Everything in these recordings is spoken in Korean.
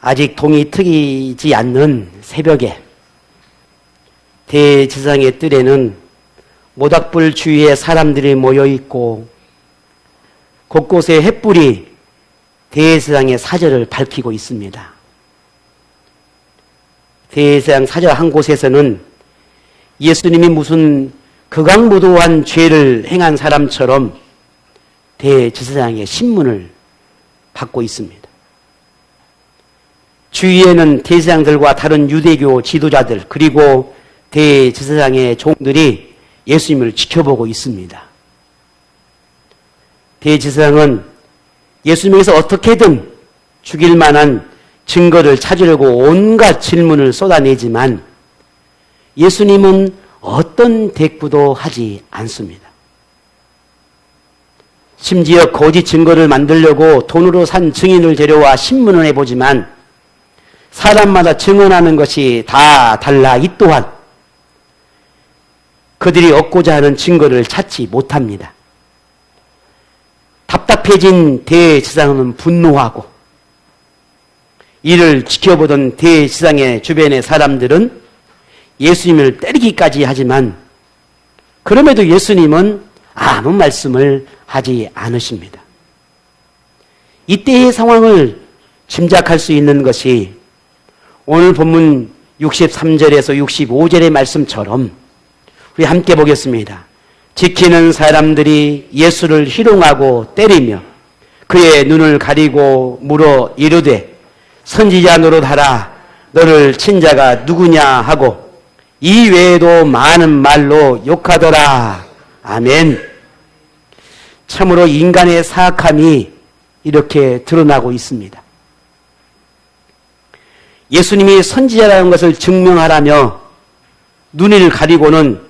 아직 동이 트이지 않는 새벽에 대제사장의 뜰에는 모닥불 주위에 사람들이 모여있고 곳곳에 횃불이 대제사장의 사절을 밝히고 있습니다. 대제사장 사절 한 곳에서는 예수님이 무슨 극악무도한 죄를 행한 사람처럼 대제사장의 신문을 받고 있습니다. 주위에는 대제사장들과 다른 유대교 지도자들 그리고 대제사장의 종들이 예수님을 지켜보고 있습니다. 대제사장은 예수님에게서 어떻게든 죽일 만한 증거를 찾으려고 온갖 질문을 쏟아내지만 예수님은 어떤 대꾸도 하지 않습니다. 심지어 거짓 증거를 만들려고 돈으로 산 증인을 데려와 신문을 해보지만 사람마다 증언하는 것이 다 달라 이 또한 그들이 얻고자 하는 증거를 찾지 못합니다. 답답해진 대제사장은 분노하고 이를 지켜보던 대제사장의 주변의 사람들은 예수님을 때리기까지 하지만 그럼에도 예수님은 아무 말씀을 하지 않으십니다. 이때의 상황을 짐작할 수 있는 것이 오늘 본문 63절에서 65절의 말씀처럼 우리 함께 보겠습니다. 지키는 사람들이 예수를 희롱하고 때리며 그의 눈을 가리고 물어 이르되 선지자 노릇하라 너를 친 자가 누구냐 하고 이 외에도 많은 말로 욕하더라. 아멘. 참으로 인간의 사악함이 이렇게 드러나고 있습니다. 예수님이 선지자라는 것을 증명하라며 눈을 가리고는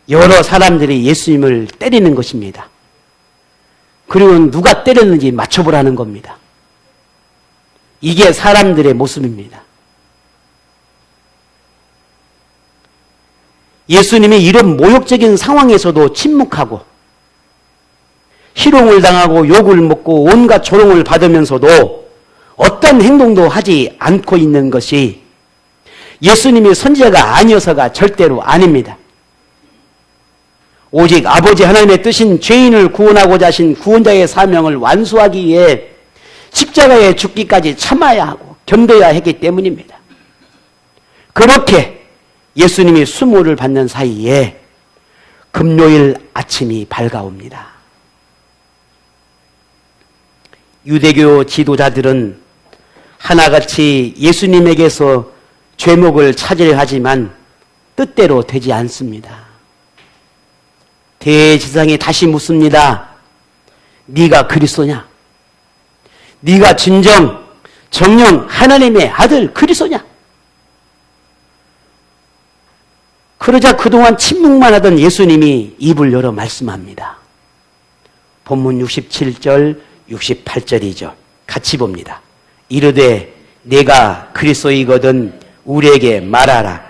여러 사람들이 예수님을 때리는 것입니다. 그리고 누가 때렸는지 맞춰보라는 겁니다. 이게 사람들의 모습입니다. 예수님이 이런 모욕적인 상황에서도 침묵하고 희롱을 당하고 욕을 먹고 온갖 조롱을 받으면서도 어떤 행동도 하지 않고 있는 것이 예수님이 선지자가 아니어서가 절대로 아닙니다. 오직 아버지 하나님의 뜻인 죄인을 구원하고자 하신 구원자의 사명을 완수하기 위해 십자가에 죽기까지 참아야 하고 견뎌야 했기 때문입니다. 그렇게 예수님이 수모를 받는 사이에 금요일 아침이 밝아옵니다. 유대교 지도자들은 하나같이 예수님에게서 죄목을 찾으려 하지만 뜻대로 되지 않습니다. 대제사장이 다시 묻습니다. 네가 그리스도냐? 네가 진정 정령 하나님의 아들 그리스도냐? 그러자 그동안 침묵만 하던 예수님이 입을 열어 말씀합니다. 본문 67절 68절이죠. 같이 봅니다. 이르되 내가 그리스도이거든 우리에게 말하라.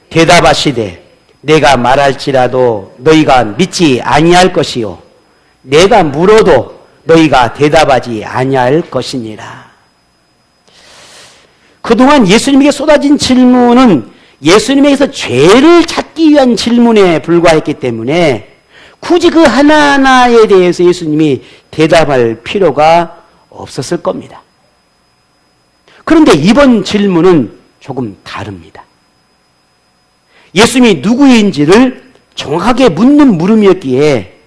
대답하시되 내가 말할지라도 너희가 믿지 아니할 것이요 내가 물어도 너희가 대답하지 아니할 것이니라. 그동안 예수님에게 쏟아진 질문은 예수님에게서 죄를 찾기 위한 질문에 불과했기 때문에 굳이 그 하나하나에 대해서 예수님이 대답할 필요가 없었을 겁니다. 그런데 이번 질문은 조금 다릅니다. 예수님이 누구인지를 정확하게 묻는 물음이었기에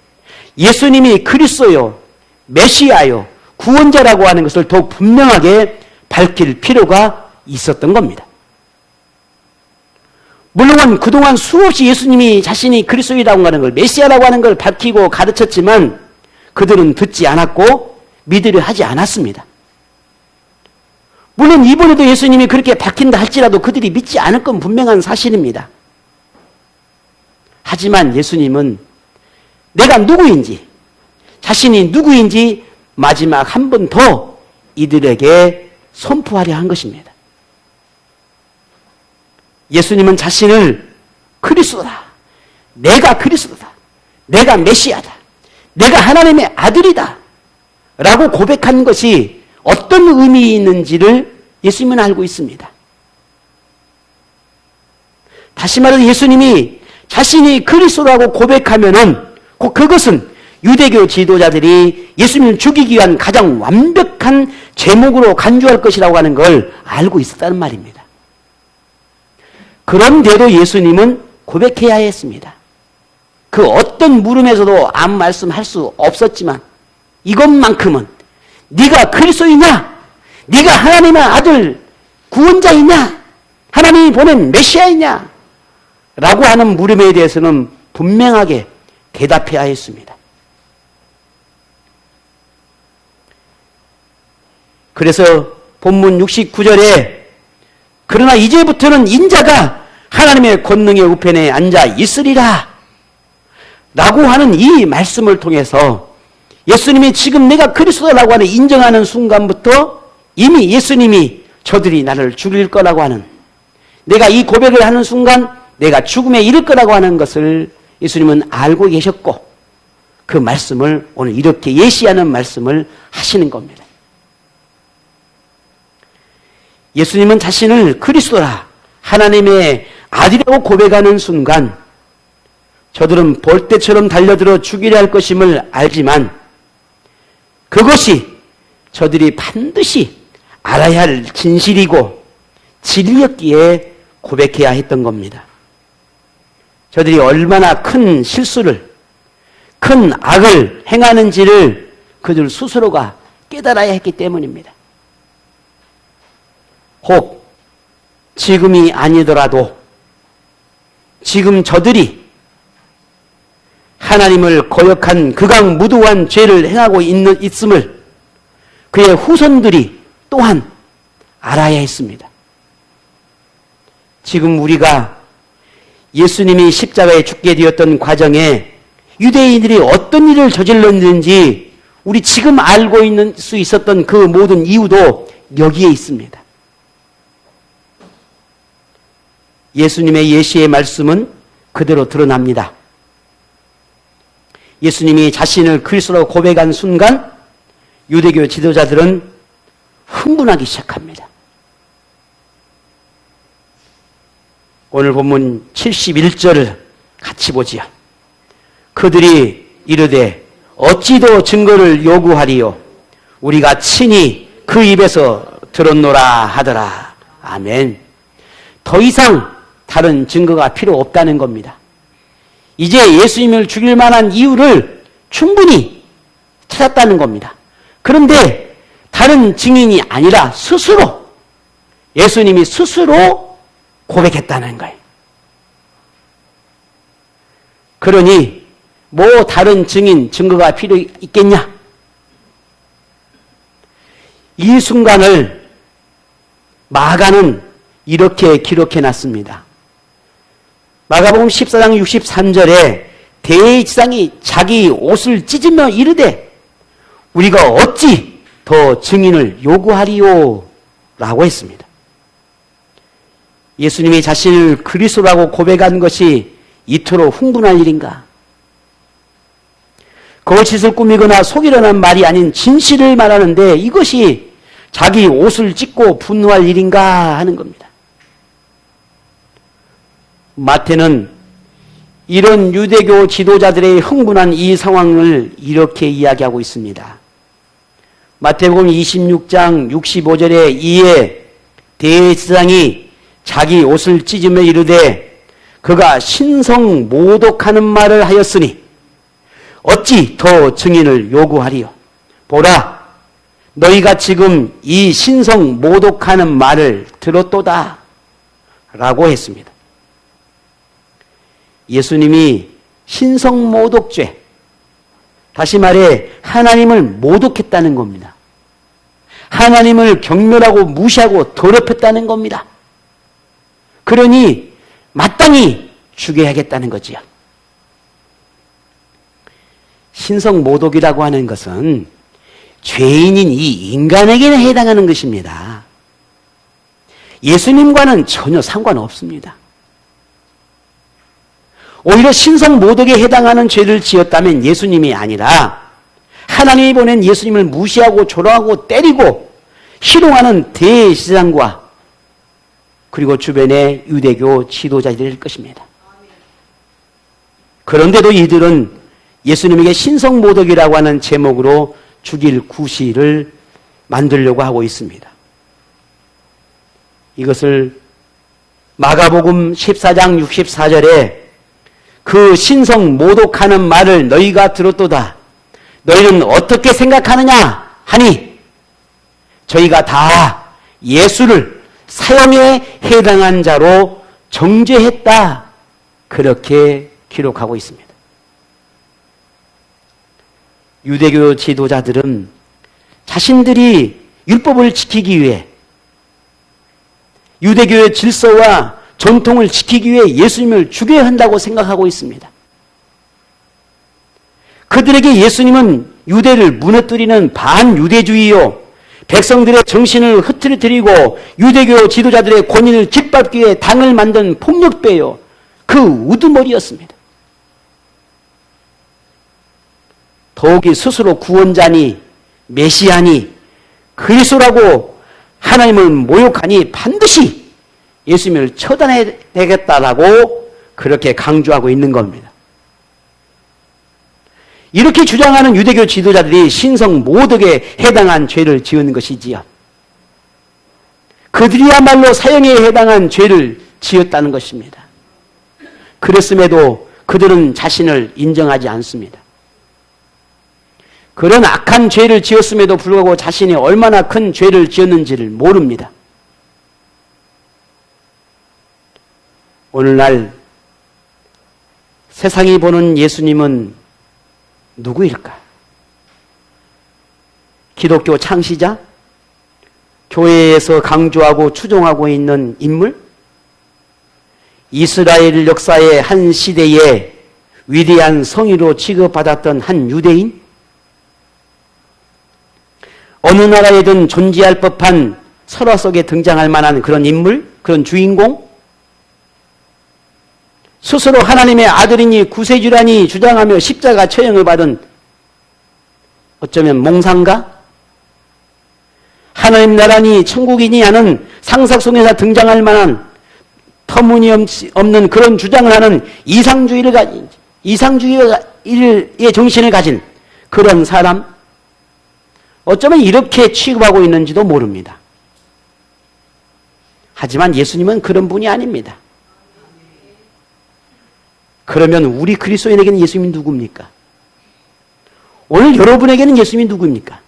예수님이 그리스도요, 메시아요, 구원자라고 하는 것을 더욱 분명하게 밝힐 필요가 있었던 겁니다. 물론 그동안 수없이 예수님이 자신이 그리스도라고 하는 걸, 메시아라고 하는 걸 밝히고 가르쳤지만 그들은 듣지 않았고 믿으려 하지 않았습니다. 물론 이번에도 예수님이 그렇게 밝힌다 할지라도 그들이 믿지 않을 건 분명한 사실입니다. 하지만 예수님은 내가 누구인지, 자신이 누구인지 마지막 한 번 더 이들에게 선포하려 한 것입니다. 예수님은 자신을 그리스도다, 내가 그리스도다, 내가 메시아다, 내가 하나님의 아들이다 라고 고백한 것이 어떤 의미 있는지를 예수님은 알고 있습니다. 다시 말해서 예수님이 자신이 그리스도라고 고백하면은 곧 그것은 유대교 지도자들이 예수님을 죽이기 위한 가장 완벽한 제목으로 간주할 것이라고 하는 걸 알고 있었다는 말입니다. 그런데도 예수님은 고백해야 했습니다. 그 어떤 물음에서도 아무 말씀할 수 없었지만 이것만큼은 네가 그리스도이냐? 네가 하나님의 아들 구원자이냐? 하나님이 보낸 메시아이냐? 라고 하는 물음에 대해서는 분명하게 대답해야 했습니다. 그래서 본문 69절에 그러나 이제부터는 인자가 하나님의 권능의 우편에 앉아 있으리라 라고 하는 이 말씀을 통해서 예수님이 지금 내가 그리스도라고 하는 인정하는 순간부터 이미 예수님이 저들이 나를 죽일 거라고 하는, 내가 이 고백을 하는 순간 내가 죽음에 이를 거라고 하는 것을 예수님은 알고 계셨고 그 말씀을 오늘 이렇게 예시하는 말씀을 하시는 겁니다. 예수님은 자신을 그리스도라 하나님의 아들이라고 고백하는 순간 저들은 볼때처럼 달려들어 죽이려 할 것임을 알지만 그것이 저들이 반드시 알아야 할 진실이고 진리였기에 고백해야 했던 겁니다. 저들이 얼마나 큰 실수를, 큰 악을 행하는지를 그들 스스로가 깨달아야 했기 때문입니다. 혹 지금이 아니더라도 지금 저들이 하나님을 거역한 극악무도한 죄를 행하고 있음을 그의 후손들이 또한 알아야 했습니다. 지금 우리가 예수님이 십자가에 죽게 되었던 과정에 유대인들이 어떤 일을 저질렀는지 우리 지금 알고 있는 수 있었던 그 모든 이유도 여기에 있습니다. 예수님의 예시의 말씀은 그대로 드러납니다. 예수님이 자신을 그리스도라고 고백한 순간 유대교 지도자들은 흥분하기 시작합니다. 오늘 본문 71절을 같이 보지요. 그들이 이르되 어찌 더 증거를 요구하리요? 우리가 친히 그 입에서 들었노라 하더라. 아멘. 더 이상 다른 증거가 필요 없다는 겁니다. 이제 예수님을 죽일 만한 이유를 충분히 찾았다는 겁니다. 그런데 다른 증인이 아니라 스스로, 예수님이 스스로 고백했다는 거예요. 그러니 뭐 다른 증인, 증거가 필요 있겠냐? 이 순간을 마가는 이렇게 기록해놨습니다. 마가복음 14장 63절에 대제사장이 자기 옷을 찢으며 이르되 우리가 어찌 더 증인을 요구하리요? 라고 했습니다. 예수님이 자신을 그리스도라고 고백한 것이 이토록 흥분할 일인가? 거짓을 꾸미거나 속이려는 말이 아닌 진실을 말하는데 이것이 자기 옷을 찢고 분노할 일인가 하는 겁니다. 마태는 이런 유대교 지도자들의 흥분한 이 상황을 이렇게 이야기하고 있습니다. 마태복음 26장 65절에 이에 대제사장이 자기 옷을 찢으며 이르되 그가 신성 모독하는 말을 하였으니 어찌 더 증인을 요구하리요? 보라, 너희가 지금 이 신성 모독하는 말을 들었도다 라고 했습니다. 예수님이 신성 모독죄, 다시 말해 하나님을 모독했다는 겁니다. 하나님을 경멸하고 무시하고 더럽혔다는 겁니다. 그러니 마땅히 죽여야겠다는 거지요. 신성 모독이라고 하는 것은 죄인인 이 인간에게는 해당하는 것입니다. 예수님과는 전혀 상관없습니다. 오히려 신성 모독에 해당하는 죄를 지었다면 예수님이 아니라 하나님이 보낸 예수님을 무시하고 조롱하고 때리고 희롱하는 대제사장과 그리고 주변의 유대교 지도자들일 것입니다. 그런데도 이들은 예수님에게 신성모독이라고 하는 제목으로 죽일 구실을 만들려고 하고 있습니다. 이것을 마가복음 14장 64절에 그 신성모독하는 말을 너희가 들었도다. 너희는 어떻게 생각하느냐 하니 저희가 다 예수를 사형에 해당한 자로 정죄했다. 그렇게 기록하고 있습니다. 유대교 지도자들은 자신들이 율법을 지키기 위해 유대교의 질서와 전통을 지키기 위해 예수님을 죽여야 한다고 생각하고 있습니다. 그들에게 예수님은 유대를 무너뜨리는 반유대주의요, 백성들의 정신을 흐트러뜨리고 유대교 지도자들의 권위를 짓밟기 위해 당을 만든 폭력배요, 그 우두머리였습니다. 더욱이 스스로 구원자니 메시아니 그리스도라고 하나님을 모욕하니 반드시 예수님을 처단해야 되겠다라고 그렇게 강조하고 있는 겁니다. 이렇게 주장하는 유대교 지도자들이 신성모독에 해당한 죄를 지은 것이지요. 그들이야말로 사형에 해당한 죄를 지었다는 것입니다. 그랬음에도 그들은 자신을 인정하지 않습니다. 그런 악한 죄를 지었음에도 불구하고 자신이 얼마나 큰 죄를 지었는지를 모릅니다. 오늘날 세상이 보는 예수님은 누구일까? 기독교 창시자? 교회에서 강조하고 추종하고 있는 인물? 이스라엘 역사의 한 시대에 위대한 성의로 취급받았던 한 유대인? 어느 나라에든 존재할 법한 설화 속에 등장할 만한 그런 인물? 그런 주인공? 스스로 하나님의 아들이니 구세주라니 주장하며 십자가 처형을 받은 어쩌면 몽상가? 하나님 나라니 천국이니 하는 상상 속에서 등장할 만한 터무니없는 그런 주장을 하는 이상주의의 정신을 가진 그런 사람? 어쩌면 이렇게 취급하고 있는지도 모릅니다. 하지만 예수님은 그런 분이 아닙니다. 그러면 우리 그리스도인에게는 예수님이 누굽니까? 오늘 여러분에게는 예수님이 누구입니까?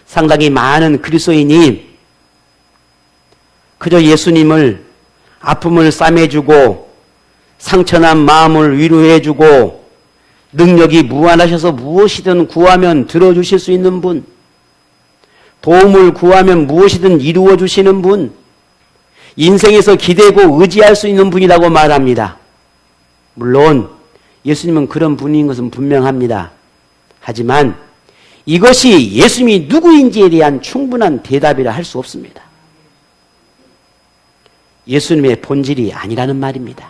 상당히 많은 그리스도인이 그저 예수님을 아픔을 싸매주고 상처난 마음을 위로해주고 능력이 무한하셔서 무엇이든 구하면 들어주실 수 있는 분, 도움을 구하면 무엇이든 이루어 주시는 분, 인생에서 기대고 의지할 수 있는 분이라고 말합니다. 물론 예수님은 그런 분인 것은 분명합니다. 하지만 이것이 예수님이 누구인지에 대한 충분한 대답이라 할 수 없습니다. 예수님의 본질이 아니라는 말입니다.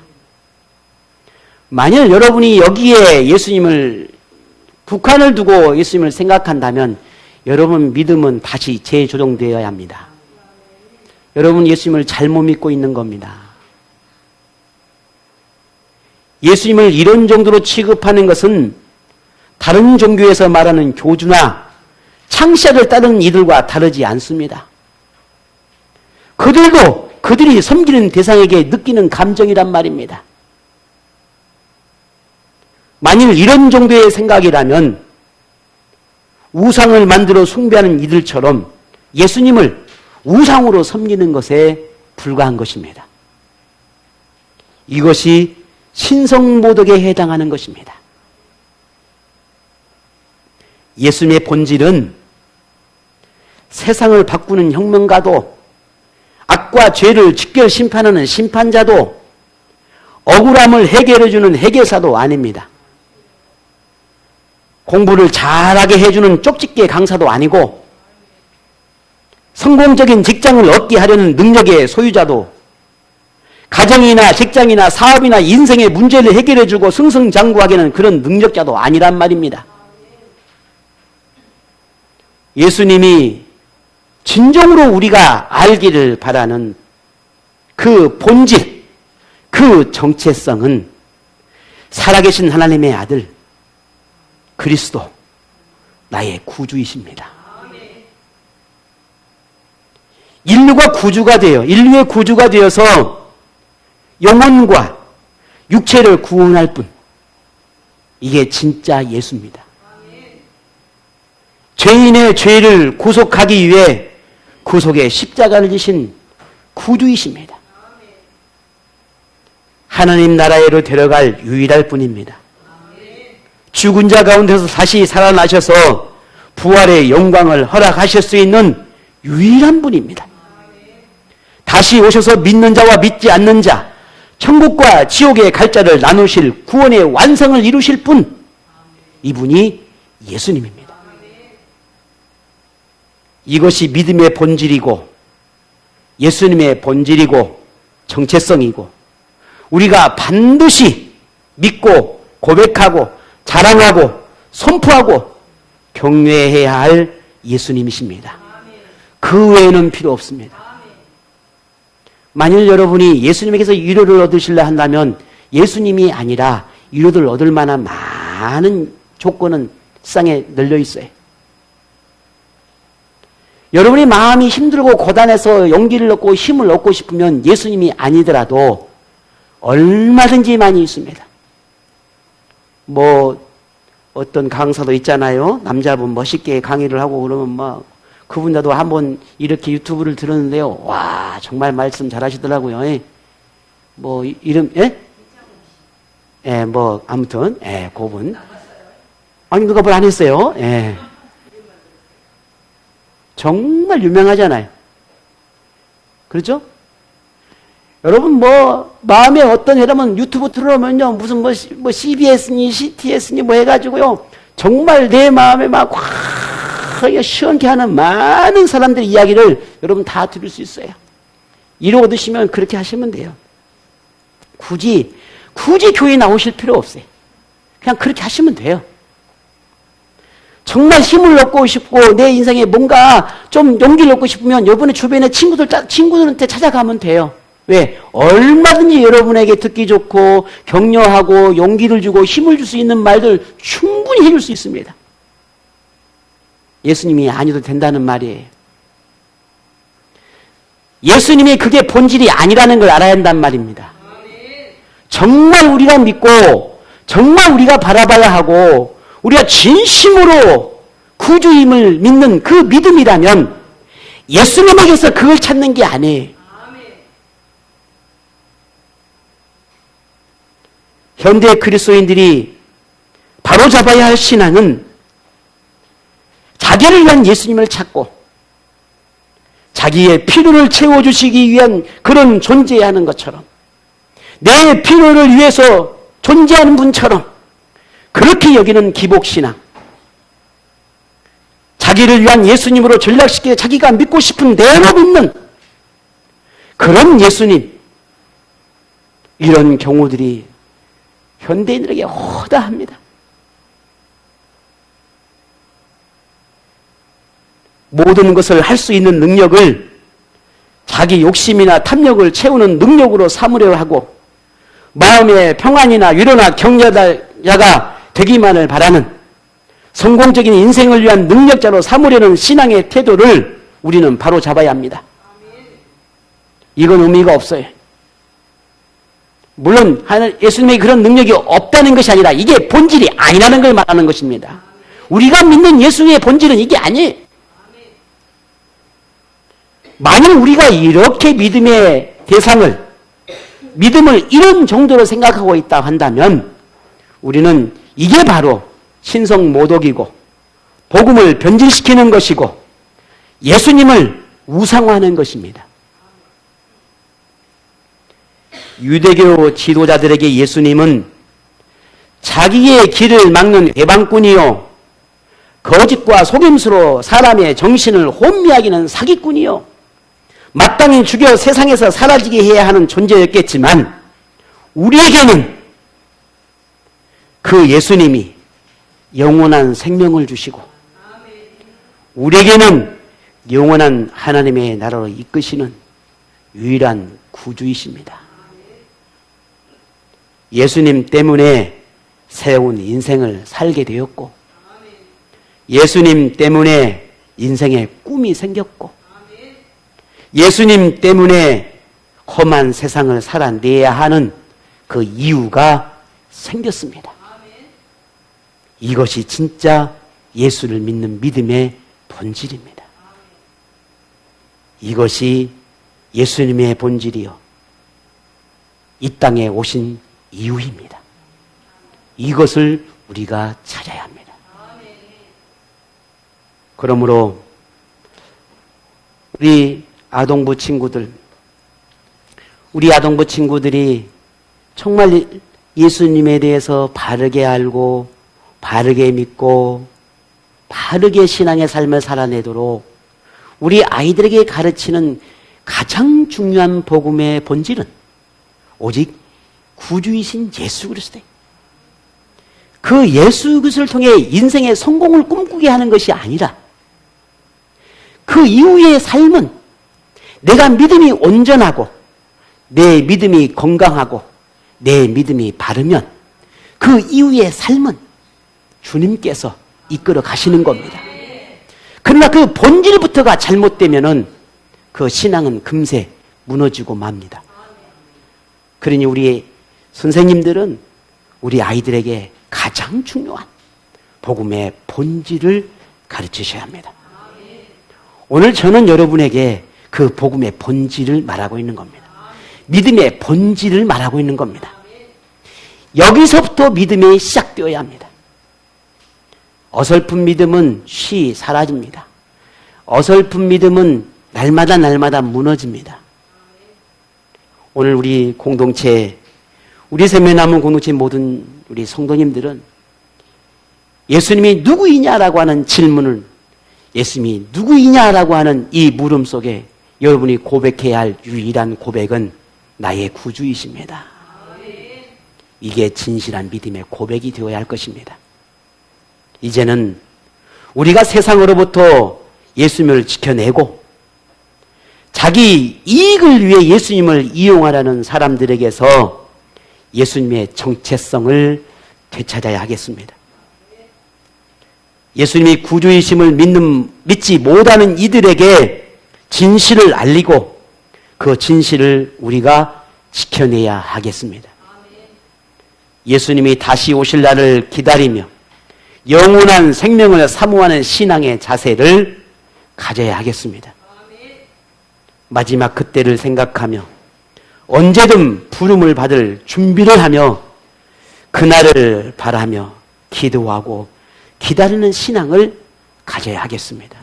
만일 여러분이 여기에 예수님을 국한을 두고 예수님을 생각한다면 여러분 믿음은 다시 재조정되어야 합니다. 여러분 예수님을 잘못 믿고 있는 겁니다. 예수님을 이런 정도로 취급하는 것은 다른 종교에서 말하는 교주나 창시자를 따르는 이들과 다르지 않습니다. 그들도 그들이 섬기는 대상에게 느끼는 감정이란 말입니다. 만일 이런 정도의 생각이라면 우상을 만들어 숭배하는 이들처럼 예수님을 우상으로 섬기는 것에 불과한 것입니다. 이것이 신성모독에 해당하는 것입니다. 예수님의 본질은 세상을 바꾸는 혁명가도, 악과 죄를 직결 심판하는 심판자도, 억울함을 해결해주는 해결사도 아닙니다. 공부를 잘하게 해주는 쪽집게 강사도 아니고, 성공적인 직장을 얻게 하려는 능력의 소유자도, 가정이나 직장이나 사업이나 인생의 문제를 해결해주고 승승장구하게 하는 그런 능력자도 아니란 말입니다. 예수님이 진정으로 우리가 알기를 바라는 그 본질, 그 정체성은 살아계신 하나님의 아들 그리스도, 나의 구주이십니다. 인류가 구주가 되어, 인류의 구주가 되어서 영혼과 육체를 구원할 뿐, 이게 진짜 예수입니다. 죄인의 죄를 구속하기 위해 구속의 십자가를 지신 구주이십니다. 하나님 나라에로 데려갈 유일할 뿐입니다. 죽은 자 가운데서 다시 살아나셔서 부활의 영광을 허락하실 수 있는 유일한 분입니다. 다시 오셔서 믿는 자와 믿지 않는 자, 천국과 지옥의 갈자를 나누실 구원의 완성을 이루실 분, 이분이 예수님입니다. 이것이 믿음의 본질이고 예수님의 본질이고 정체성이고 우리가 반드시 믿고 고백하고 자랑하고 선포하고 경외해야 할 예수님이십니다. 그 외에는 필요 없습니다. 만일 여러분이 예수님에게서 위로를 얻으시려 한다면 예수님이 아니라 위로를 얻을 만한 많은 조건은 세상에 널려 있어요. 여러분이 마음이 힘들고 고단해서 용기를 얻고 힘을 얻고 싶으면 예수님이 아니더라도 얼마든지 많이 있습니다. 어떤 강사도 있잖아요. 남자분 멋있게 강의를 하고 그러면 그분도 한번 이렇게 유튜브를 들었는데요. 와, 정말 말씀 잘하시더라고요. 이름, 아무튼, 그분. 아니, 누가 뭘 안 했어요. 정말 유명하잖아요. 그렇죠? 여러분, 마음에 여러분 유튜브 틀어놓으면요, 무슨 CBS니, CTS니 해가지고요, 정말 내 마음에 시원케 하는 많은 사람들의 이야기를 여러분 다 들을 수 있어요. 이로 얻으시면 그렇게 하시면 돼요. 굳이 교회 나오실 필요 없어요. 그냥 그렇게 하시면 돼요. 정말 힘을 얻고 싶고 내 인생에 뭔가 좀 용기를 얻고 싶으면 여러분의 주변의 친구들한테 찾아가면 돼요. 왜? 얼마든지 여러분에게 듣기 좋고 격려하고 용기를 주고 힘을 줄 수 있는 말들 충분히 해줄 수 있습니다. 예수님이 아니도 된다는 말이에요. 예수님이 그게 본질이 아니라는 걸 알아야 한단 말입니다. 정말 우리가 믿고 정말 우리가 바라봐야 하고 우리가 진심으로 구주임을 믿는 그 믿음이라면 예수님에게서 그걸 찾는 게 아니에요. 현대 그리스도인들이 바로잡아야 할 신앙은 자기를 위한 예수님을 찾고 자기의 필요를 채워주시기 위한 그런 존재하는 것처럼 내 필요를 위해서 존재하는 분처럼 그렇게 여기는 기복신앙, 자기를 위한 예수님으로 전락시켜 자기가 믿고 싶은 대로 믿는 그런 예수님, 이런 경우들이 현대인들에게 허다합니다. 모든 것을 할 수 있는 능력을 자기 욕심이나 탐욕을 채우는 능력으로 삼으려 하고 마음의 평안이나 위로나 격려자가 되기만을 바라는 성공적인 인생을 위한 능력자로 삼으려는 신앙의 태도를 우리는 바로 잡아야 합니다. 이건 의미가 없어요. 물론 예수님에게 그런 능력이 없다는 것이 아니라 이게 본질이 아니라는 걸 말하는 것입니다. 우리가 믿는 예수의 본질은 이게 아니에요. 만일 우리가 이렇게 믿음의 대상을, 믿음을 이런 정도로 생각하고 있다 한다면 우리는 이게 바로 신성모독이고 복음을 변질시키는 것이고 예수님을 우상화하는 것입니다. 유대교 지도자들에게 예수님은 자기의 길을 막는 해방꾼이요, 거짓과 속임수로 사람의 정신을 혼미하게 하는 사기꾼이요, 마땅히 죽여 세상에서 사라지게 해야 하는 존재였겠지만 우리에게는 그 예수님이 영원한 생명을 주시고 우리에게는 영원한 하나님의 나라로 이끄시는 유일한 구주이십니다. 예수님 때문에 새로운 인생을 살게 되었고, 예수님 때문에 인생의 꿈이 생겼고, 예수님 때문에 험한 세상을 살아내야 하는 그 이유가 생겼습니다. 이것이 진짜 예수를 믿는 믿음의 본질입니다. 이것이 예수님의 본질이요, 이 땅에 오신 이유입니다. 이것을 우리가 찾아야 합니다. 그러므로 우리 아동부 친구들이 정말 예수님에 대해서 바르게 알고 바르게 믿고 바르게 신앙의 삶을 살아내도록 우리 아이들에게 가르치는 가장 중요한 복음의 본질은 오직 구주이신 예수 그리스도예요. 그 예수 그리스도를 통해 인생의 성공을 꿈꾸게 하는 것이 아니라 그 이후의 삶은 내가 믿음이 온전하고 내 믿음이 건강하고 내 믿음이 바르면 그 이후의 삶은 주님께서 이끌어 가시는 겁니다. 그러나 그 본질부터가 잘못되면은 그 신앙은 금세 무너지고 맙니다. 그러니 우리 선생님들은 우리 아이들에게 가장 중요한 복음의 본질을 가르치셔야 합니다. 오늘 저는 여러분에게 그 복음의 본질을 말하고 있는 겁니다. 믿음의 본질을 말하고 있는 겁니다. 여기서부터 믿음이 시작되어야 합니다. 어설픈 믿음은 쉬 사라집니다. 어설픈 믿음은 날마다 무너집니다. 오늘 우리 공동체, 우리 세매나무 공동체 모든 우리 성도님들은 예수님이 누구이냐라고 하는 질문을, 예수님이 누구이냐라고 하는 이 물음 속에 여러분이 고백해야 할 유일한 고백은 나의 구주이십니다. 이게 진실한 믿음의 고백이 되어야 할 것입니다. 이제는 우리가 세상으로부터 예수님을 지켜내고 자기 이익을 위해 예수님을 이용하려는 사람들에게서 예수님의 정체성을 되찾아야 하겠습니다. 예수님이 구주이심을 믿지 못하는 이들에게 진실을 알리고 그 진실을 우리가 지켜내야 하겠습니다. 예수님이 다시 오실 날을 기다리며 영원한 생명을 사모하는 신앙의 자세를 가져야 하겠습니다. 마지막 그때를 생각하며 언제든 부름을 받을 준비를 하며 그날을 바라며 기도하고 기다리는 신앙을 가져야 하겠습니다.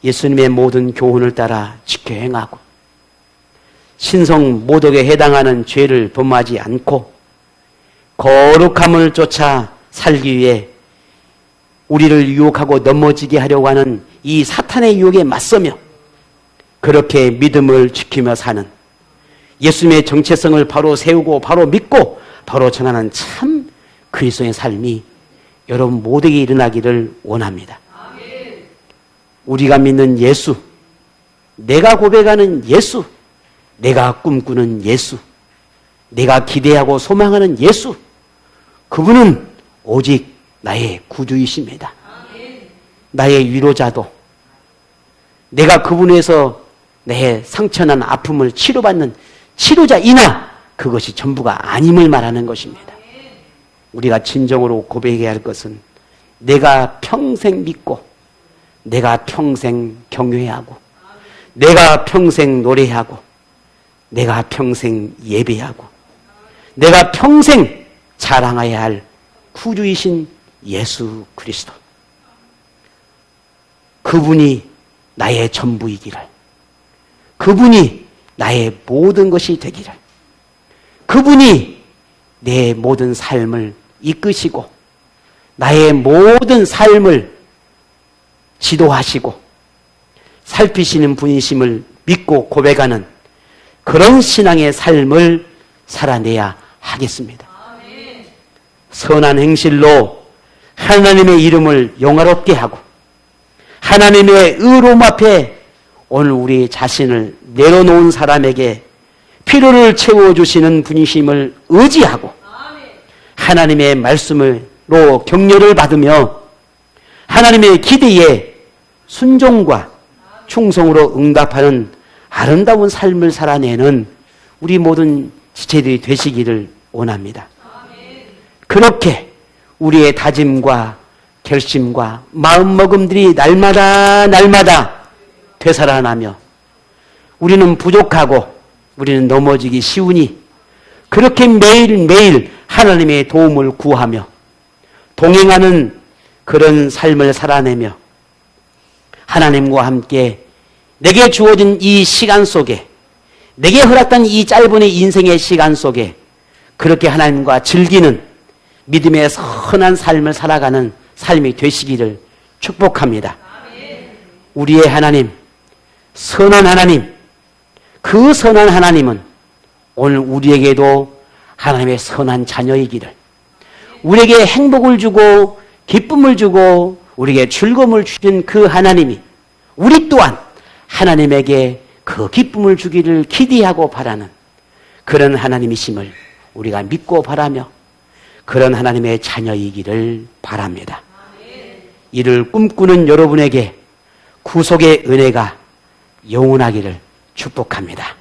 예수님의 모든 교훈을 따라 지켜 행하고 신성 모독에 해당하는 죄를 범하지 않고 거룩함을 쫓아 살기 위해 우리를 유혹하고 넘어지게 하려고 하는 이 사탄의 유혹에 맞서며 그렇게 믿음을 지키며 사는 예수님의 정체성을 바로 세우고 바로 믿고 바로 전하는 참 그리스도의 삶이 여러분 모두에게 일어나기를 원합니다. 우리가 믿는 예수, 내가 고백하는 예수, 내가 꿈꾸는 예수, 내가 기대하고 소망하는 예수, 그분은 오직 나의 구주이십니다. 나의 위로자도, 내가 그분에서 내 상처난 아픔을 치료받는 치료자이나 그것이 전부가 아님을 말하는 것입니다. 우리가 진정으로 고백해야 할 것은 내가 평생 믿고 내가 평생 경외하고 내가 평생 노래하고 내가 평생 예배하고 내가 평생 자랑해야 할 구주이신 예수 그리스도, 그분이 나의 전부이기를, 그분이 나의 모든 것이 되기를, 그분이 내 모든 삶을 이끄시고 나의 모든 삶을 지도하시고 살피시는 분이심을 믿고 고백하는 그런 신앙의 삶을 살아내야 하겠습니다. 선한 행실로 하나님의 이름을 영화롭게 하고 하나님의 의로움 앞에 오늘 우리 자신을 내려놓은 사람에게 필요를 채워주시는 분이심을 의지하고 하나님의 말씀으로 격려를 받으며 하나님의 기대에 순종과 충성으로 응답하는 아름다운 삶을 살아내는 우리 모든 지체들이 되시기를 원합니다. 그렇게 우리의 다짐과 결심과 마음먹음들이 날마다 되살아나며 우리는 부족하고 우리는 넘어지기 쉬우니 그렇게 매일매일 하나님의 도움을 구하며 동행하는 그런 삶을 살아내며 하나님과 함께 내게 주어진 이 시간 속에 내게 허락된 이 짧은 인생의 시간 속에 그렇게 하나님과 즐기는 믿음의 선한 삶을 살아가는 삶이 되시기를 축복합니다. 우리의 하나님, 선한 하나님, 그 선한 하나님은 오늘 우리에게도 하나님의 선한 자녀이기를 우리에게 행복을 주고 기쁨을 주고 우리에게 즐거움을 주신 그 하나님이 우리 또한 하나님에게 그 기쁨을 주기를 기대하고 바라는 그런 하나님이심을 우리가 믿고 바라며 그런 하나님의 자녀이기를 바랍니다. 이를 꿈꾸는 여러분에게 구속의 은혜가 영원하기를 축복합니다.